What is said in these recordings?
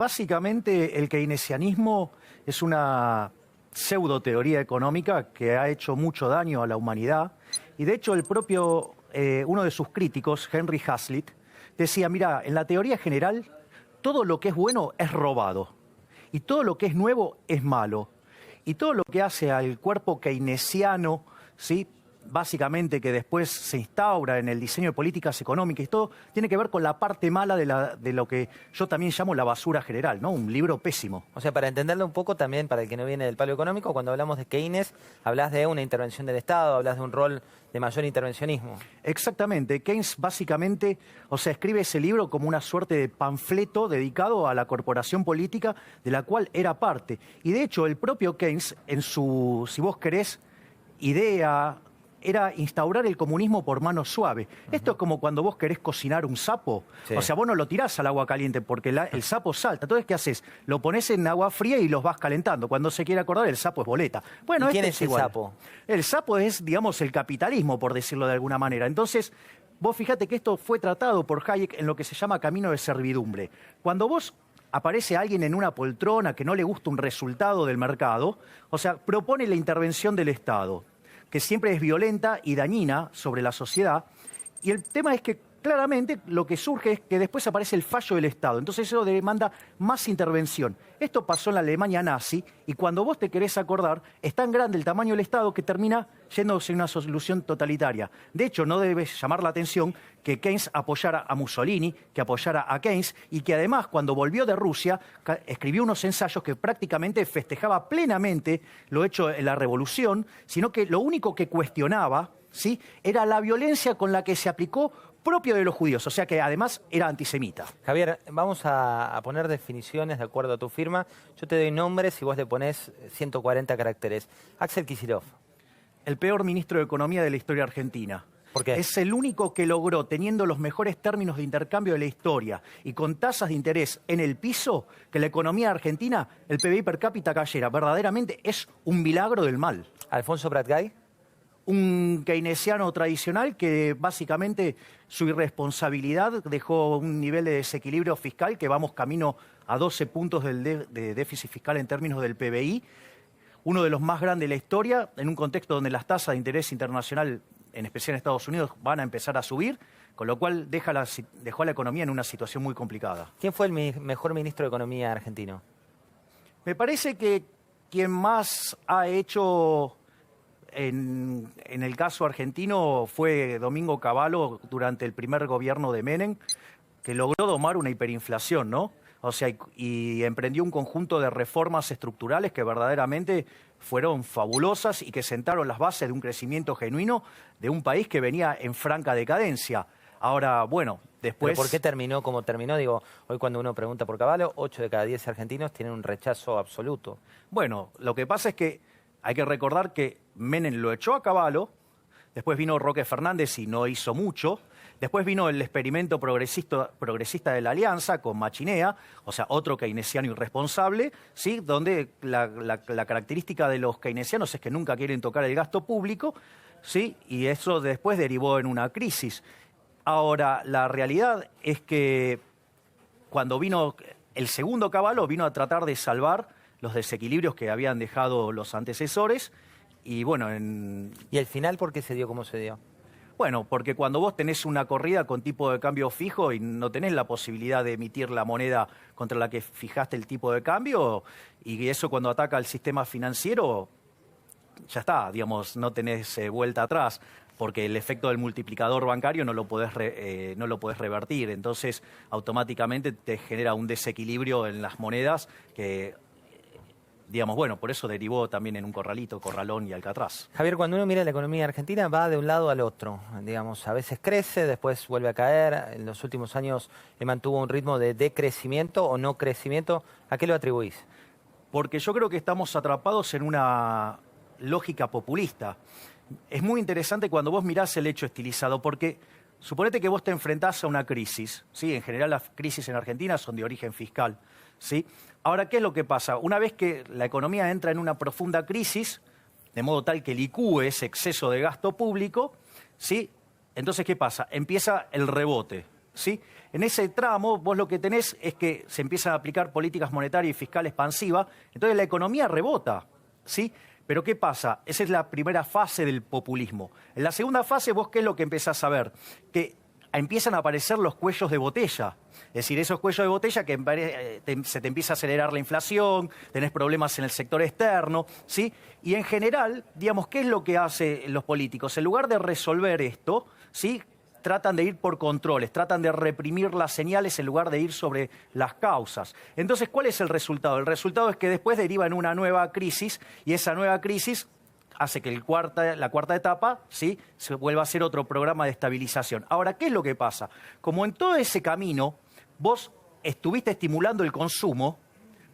Básicamente, el keynesianismo es una pseudo teoría económica que ha hecho mucho daño a la humanidad. Y de hecho, uno de sus críticos, Henry Hazlitt, decía, mira, en la teoría general, todo lo que es bueno es robado. Y todo lo que es nuevo es malo. Y todo lo que hace al cuerpo keynesiano, ¿sí?, básicamente que después se instaura en el diseño de políticas económicas y todo, tiene que ver con la parte mala de lo que yo también llamo la basura general, ¿no? Un libro pésimo. O sea, para entenderlo un poco también, para el que no viene del palo económico, cuando hablamos de Keynes, hablas de una intervención del Estado, hablas de un rol de mayor intervencionismo. Exactamente. Keynes básicamente, escribe ese libro como una suerte de panfleto dedicado a la corporación política de la cual era parte. Y de hecho, el propio Keynes, en su, si vos querés, idea era instaurar el comunismo por mano suave. Esto es como cuando vos querés cocinar un sapo. Sí. O sea, vos no lo tirás al agua caliente porque el sapo salta. Entonces, ¿qué haces? Lo pones en agua fría y los vas calentando. Cuando se quiere acordar, el sapo es boleta. Bueno, ¿Y quién es el sapo? El sapo es, digamos, el capitalismo, por decirlo de alguna manera. Entonces, vos fíjate que esto fue tratado por Hayek en lo que se llama camino de servidumbre. Cuando vos aparece alguien en una poltrona que no le gusta un resultado del mercado, propone la intervención del Estado, que siempre es violenta y dañina sobre la sociedad. Y el tema es que claramente lo que surge es que después aparece el fallo del Estado. Entonces eso demanda más intervención. Esto pasó en la Alemania nazi y cuando vos te querés acordar, es tan grande el tamaño del Estado que termina yéndose en una solución totalitaria. De hecho, no debe llamar la atención que Keynes apoyara a Mussolini, que apoyara a Keynes y que además cuando volvió de Rusia escribió unos ensayos que prácticamente festejaba plenamente lo hecho en la revolución, sino que lo único que cuestionaba, ¿sí?, era la violencia con la que se aplicó propio de los judíos, o sea que además era antisemita. Javier, vamos a poner definiciones de acuerdo a tu firma. Yo te doy nombres y vos le ponés 140 caracteres. Axel Kicillof. El peor ministro de Economía de la historia argentina. ¿Por qué? Es el único que logró, teniendo los mejores términos de intercambio de la historia y con tasas de interés en el piso, que la economía argentina, el PBI per cápita cayera. Verdaderamente es un milagro del mal. Alfonso Pratgay. Un keynesiano tradicional que básicamente su irresponsabilidad dejó un nivel de desequilibrio fiscal que vamos camino a 12 puntos de déficit fiscal en términos del PBI, uno de los más grandes de la historia, en un contexto donde las tasas de interés internacional, en especial en Estados Unidos, van a empezar a subir, con lo cual dejó a la economía en una situación muy complicada. ¿Quién fue el mejor ministro de Economía argentino? Me parece que quien más ha hecho en el caso argentino fue Domingo Cavallo durante el primer gobierno de Menem, que logró domar una hiperinflación, ¿no? Y emprendió un conjunto de reformas estructurales que verdaderamente fueron fabulosas y que sentaron las bases de un crecimiento genuino de un país que venía en franca decadencia. Ahora, bueno, después... ¿Pero por qué terminó como terminó? Digo, hoy cuando uno pregunta por Cavallo, 8 de cada 10 argentinos tienen un rechazo absoluto. Bueno, lo que pasa es que hay que recordar que Menem lo echó a Cavallo, después vino Roque Fernández y no hizo mucho, después vino el experimento progresista de la Alianza con Machinea, otro keynesiano irresponsable, ¿sí?, donde la característica de los keynesianos es que nunca quieren tocar el gasto público, ¿sí?, y eso después derivó en una crisis. Ahora, la realidad es que cuando vino el segundo Cavallo, vino a tratar de salvar los desequilibrios que habían dejado los antecesores. Y bueno, ¿Y el final por qué se dio como se dio? Bueno, porque cuando vos tenés una corrida con tipo de cambio fijo y no tenés la posibilidad de emitir la moneda contra la que fijaste el tipo de cambio, y eso cuando ataca al sistema financiero, ya está, digamos, no tenés vuelta atrás, porque el efecto del multiplicador bancario no lo podés revertir. Entonces, automáticamente te genera un desequilibrio en las monedas que... digamos, bueno, por eso derivó también en un corralón y Alcatraz. Javier, cuando uno mira la economía argentina va de un lado al otro, digamos, a veces crece, después vuelve a caer, en los últimos años mantuvo un ritmo de decrecimiento o no crecimiento. ¿A qué lo atribuís? Porque yo creo que estamos atrapados en una lógica populista. Es muy interesante cuando vos mirás el hecho estilizado, porque suponete que vos te enfrentás a una crisis, ¿sí? En general las crisis en Argentina son de origen fiscal, ¿sí? Ahora, ¿qué es lo que pasa? Una vez que la economía entra en una profunda crisis, de modo tal que licúe ese exceso de gasto público, ¿sí?, entonces, ¿qué pasa? Empieza el rebote, ¿sí? En ese tramo vos lo que tenés es que se empiezan a aplicar políticas monetarias y fiscales expansivas, entonces la economía rebota, ¿sí? Pero ¿qué pasa? Esa es la primera fase del populismo. En la segunda fase, ¿vos qué es lo que empezás a ver? Que empiezan a aparecer los cuellos de botella. Es decir, esos cuellos de botella que se te empieza a acelerar la inflación, tenés problemas en el sector externo, ¿sí? Y en general, digamos, ¿qué es lo que hacen los políticos? En lugar de resolver esto, ¿sí? Tratan de ir por controles, tratan de reprimir las señales en lugar de ir sobre las causas. Entonces, ¿cuál es el resultado? El resultado es que después deriva en una nueva crisis y esa nueva crisis hace que la cuarta etapa, ¿sí?, se vuelva a ser otro programa de estabilización. Ahora, ¿qué es lo que pasa? Como en todo ese camino vos estuviste estimulando el consumo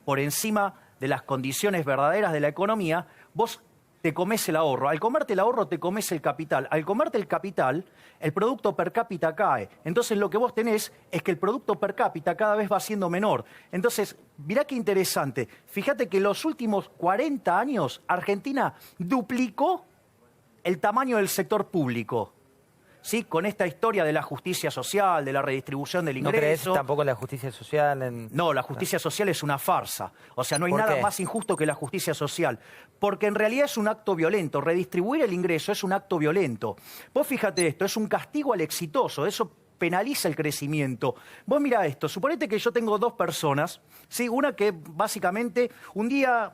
por encima de las condiciones verdaderas de la economía, vos te comes el ahorro. Al comerte el ahorro te comes el capital. Al comerte el capital, el producto per cápita cae. Entonces lo que vos tenés es que el producto per cápita cada vez va siendo menor. Entonces, mirá qué interesante. Fíjate que en los últimos 40 años Argentina duplicó el tamaño del sector público. ¿Sí? Con esta historia de la justicia social, de la redistribución del ingreso. ¿No crees tampoco en la justicia social? No, la justicia social es una farsa. O sea, no hay nada más injusto que la justicia social. Porque en realidad es un acto violento. Redistribuir el ingreso es un acto violento. Vos fíjate esto, es un castigo al exitoso. Eso penaliza el crecimiento. Vos mirá esto, suponete que yo tengo dos personas, ¿sí? Una que básicamente un día,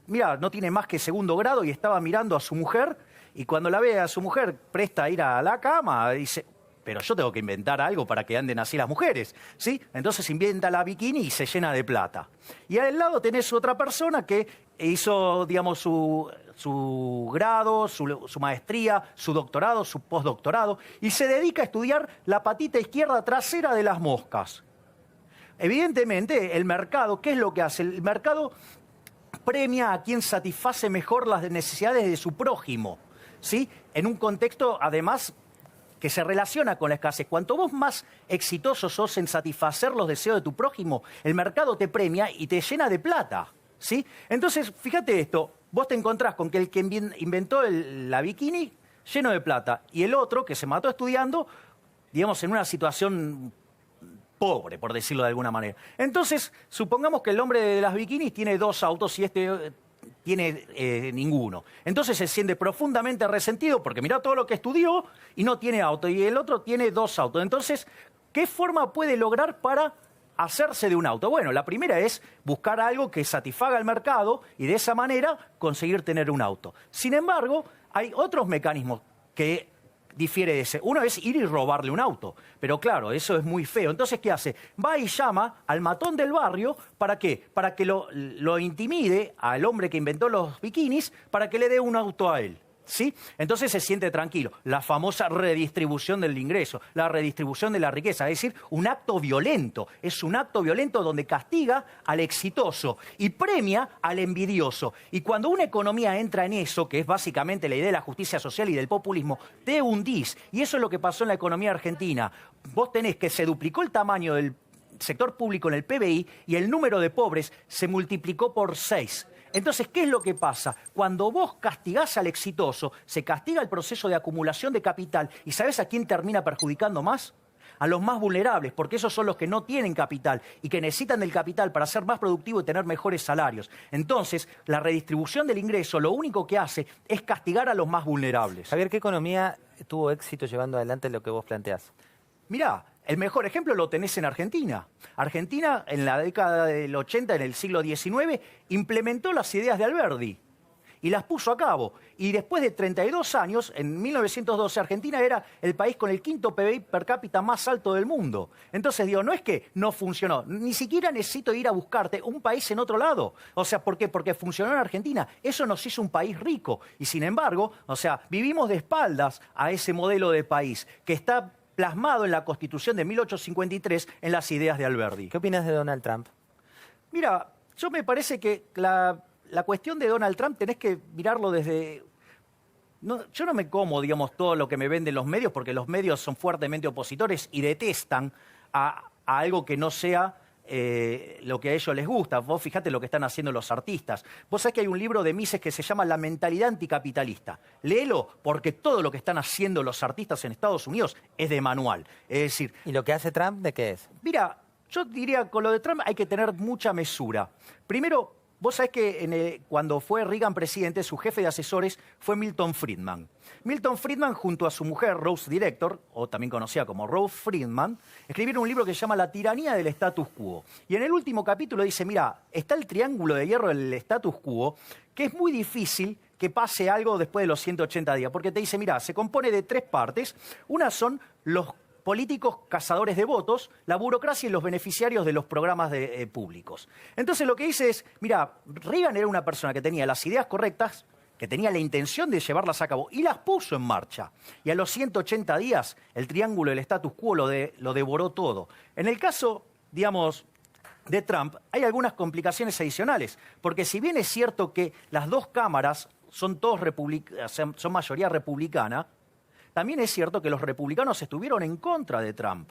mirá, no tiene más que segundo grado y estaba mirando a su mujer. Y cuando la ve a su mujer presta a ir a la cama, dice, pero yo tengo que inventar algo para que anden así las mujeres, ¿sí? Entonces inventa la bikini y se llena de plata. Y al lado tenés otra persona que hizo, digamos, su grado, su maestría, su doctorado, su postdoctorado, y se dedica a estudiar la patita izquierda trasera de las moscas. Evidentemente, el mercado, ¿qué es lo que hace? El mercado premia a quien satisface mejor las necesidades de su prójimo, ¿sí? En un contexto, además, que se relaciona con la escasez. Cuanto vos más exitoso sos en satisfacer los deseos de tu prójimo, el mercado te premia y te llena de plata, ¿sí? Entonces, fíjate esto, vos te encontrás con que el que inventó la bikini, lleno de plata, y el otro, que se mató estudiando, digamos, en una situación pobre, por decirlo de alguna manera. Entonces, supongamos que el hombre de las bikinis tiene dos autos y este tiene ninguno. Entonces se siente profundamente resentido porque mirá todo lo que estudió y no tiene auto, y el otro tiene dos autos. Entonces, ¿qué forma puede lograr para hacerse de un auto? Bueno, la primera es buscar algo que satisfaga al mercado y de esa manera conseguir tener un auto. Sin embargo, hay otros mecanismos que difiere de ese. Uno es ir y robarle un auto, pero claro, eso es muy feo. Entonces, ¿qué hace? Va y llama al matón del barrio, ¿para qué? Para que lo intimide al hombre que inventó los bikinis, para que le dé un auto a él, ¿sí? Entonces se siente tranquilo. La famosa redistribución del ingreso, la redistribución de la riqueza, es decir, un acto violento. Es un acto violento donde castiga al exitoso y premia al envidioso. Y cuando una economía entra en eso, que es básicamente la idea de la justicia social y del populismo, te hundís. Y eso es lo que pasó en la economía argentina. Vos tenés que se duplicó el tamaño del sector público en el PBI y el número de pobres se multiplicó por 6. Entonces, ¿qué es lo que pasa? Cuando vos castigás al exitoso, se castiga el proceso de acumulación de capital. ¿Y sabés a quién termina perjudicando más? A los más vulnerables, porque esos son los que no tienen capital y que necesitan del capital para ser más productivos y tener mejores salarios. Entonces, la redistribución del ingreso lo único que hace es castigar a los más vulnerables. Javier, ¿qué economía tuvo éxito llevando adelante lo que vos planteás? Mirá, el mejor ejemplo lo tenés en Argentina. Argentina, en la década del 80, en el siglo XIX, implementó las ideas de Alberdi y las puso a cabo. Y después de 32 años, en 1912, Argentina era el país con el quinto PBI per cápita más alto del mundo. Entonces, digo, no es que no funcionó, ni siquiera necesito ir a buscarte un país en otro lado. O sea, ¿por qué? Porque funcionó en Argentina. Eso nos hizo un país rico. Y sin embargo, o sea, vivimos de espaldas a ese modelo de país que está plasmado en la Constitución de 1853 en las ideas de Alberdi. ¿Qué opinas de Donald Trump? Mira, yo me parece que la cuestión de Donald Trump tenés que mirarlo desde... No, yo no me como, digamos, todo lo que me venden los medios, porque los medios son fuertemente opositores y detestan a algo que no sea lo que a ellos les gusta. Vos fijate lo que están haciendo los artistas. Vos sabés que hay un libro de Mises que se llama La mentalidad anticapitalista. Léelo porque todo lo que están haciendo los artistas en Estados Unidos es de manual. Es decir, ¿Y lo que hace Trump de qué es? mira, yo diría con lo de Trump hay que tener mucha mesura. Primero, vos sabés que cuando fue Reagan presidente, su jefe de asesores fue Milton Friedman. Milton Friedman, junto a su mujer, Rose Director, o también conocida como Rose Friedman, escribieron un libro que se llama La tiranía del status quo. Y en el último capítulo dice, mira, está el triángulo de hierro del status quo, que es muy difícil que pase algo después de los 180 días, porque te dice, mira, se compone de 3 partes. Una son los políticos cazadores de votos, la burocracia y los beneficiarios de los programas públicos. Entonces lo que dice es, mira, Reagan era una persona que tenía las ideas correctas, que tenía la intención de llevarlas a cabo y las puso en marcha. Y a los 180 días el triángulo del status quo lo devoró todo. En el caso, digamos, de Trump hay algunas complicaciones adicionales, porque si bien es cierto que las 2 cámaras son son mayoría republicana, también es cierto que los republicanos estuvieron en contra de Trump.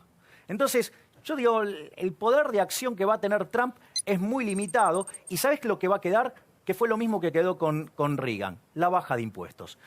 Entonces, yo digo, el poder de acción que va a tener Trump es muy limitado. ¿Y sabes lo que va a quedar? Que fue lo mismo que quedó con Reagan, la baja de impuestos.